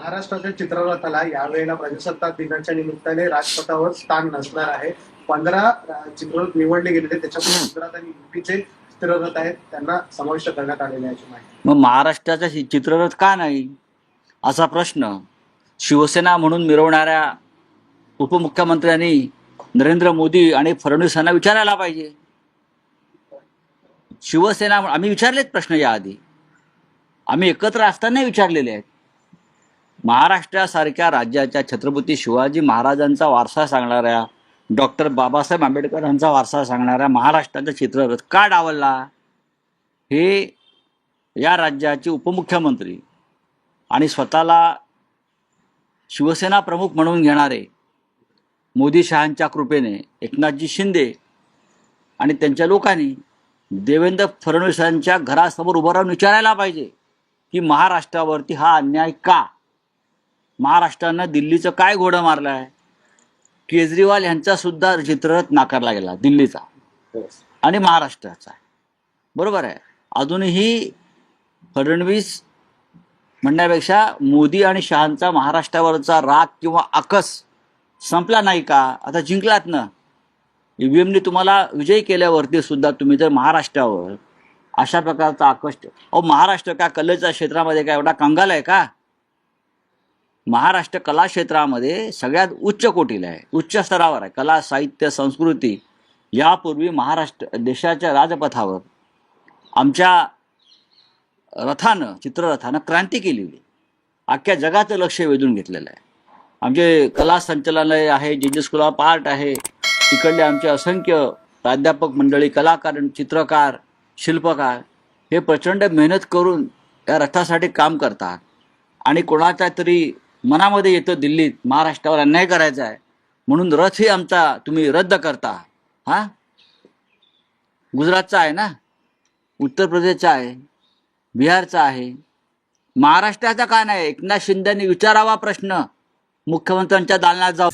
महाराष्ट्राच्या चित्ररथाला यावेळेला प्रजासत्ताक दिनाच्या निमित्ताने राजपथावर स्थान नसणार आहे. 15 चित्ररथ निवडले गेलेले, त्याच्यामध्ये गुजरात आणि युपीचे चित्ररथ आहेत, त्यांना समाविष्ट करण्यात आलेले आहे याची माहिती. मग महाराष्ट्राचा चित्ररथ का नाही असा प्रश्न शिवसेना म्हणून मिरवणाऱ्या उपमुख्यमंत्र्यांनी नरेंद्र मोदी आणि फडणवीस यांना विचारायला पाहिजे. शिवसेना आम्ही विचारलेत प्रश्न याआधी, आम्ही एकत्र असताना विचारलेले आहेत. महाराष्ट्रासारख्या राज्याच्या छत्रपती शिवाजी महाराजांचा वारसा सांगणाऱ्या, डॉक्टर बाबासाहेब आंबेडकरांचा वारसा सांगणाऱ्या महाराष्ट्राचा चित्ररथ का डावलला, हे या राज्याचे उपमुख्यमंत्री आणि स्वतःला शिवसेना प्रमुख म्हणून घेणारे मोदी शहांच्या कृपेने एकनाथजी शिंदे आणि त्यांच्या लोकांनी देवेंद्र फडणवीसांच्या घरासमोर उभं राहून विचारायला पाहिजे की महाराष्ट्रावरती हा अन्याय का, महाराष्ट्रानं दिल्लीचं काय घोडं मारलं आहे. केजरीवाल यांचा सुद्धा चित्ररथ नाकारला गेला दिल्लीचा आणि महाराष्ट्राचा, बरोबर आहे. अजूनही फडणवीस म्हणण्यापेक्षा मोदी आणि शहांचा महाराष्ट्रावरचा राग किंवा अकस संपला नाही का. आता जिंकलात ना, ईव्हीएमने तुम्हाला विजयी केल्यावरती सुद्धा तुम्ही जर महाराष्ट्रावर अशा प्रकारचा आकश, महाराष्ट्र का कलेच्या क्षेत्रामध्ये काय एवढा कंगाल आहे का. महाराष्ट्र कला क्षेत्रामध्ये सगळ्यात उच्च कोटीला आहे, उच्च स्तरावर आहे. कला, साहित्य, संस्कृती यापूर्वी महाराष्ट्र देशाच्या राजपथावर आमच्या रथानं, चित्ररथानं क्रांती केलेली, अख्ख्या जगाचं लक्ष वेधून घेतलेलं आहे. आमचे कला संचालनालय आहे, जे स्कूल ऑफ आर्ट आहे, तिकडले आमचे असंख्य प्राध्यापक मंडळी, कलाकार, चित्रकार, शिल्पकार हे प्रचंड मेहनत करून या रथासाठी काम करतात. आणि कोणाच्या तरी मनामध्ये येतं दिल्लीत महाराष्ट्रावर अन्याय करायचा आहे म्हणून रथही आमचा तुम्ही रद्द करता. हा गुजरातचा आहे ना, उत्तर प्रदेशचा आहे, बिहारचा आहे, महाराष्ट्राचा का नाही. एकनाथ शिंदेंनी विचारावा प्रश्न, मुख्यमंत्र्यांच्या दालनात जाऊ.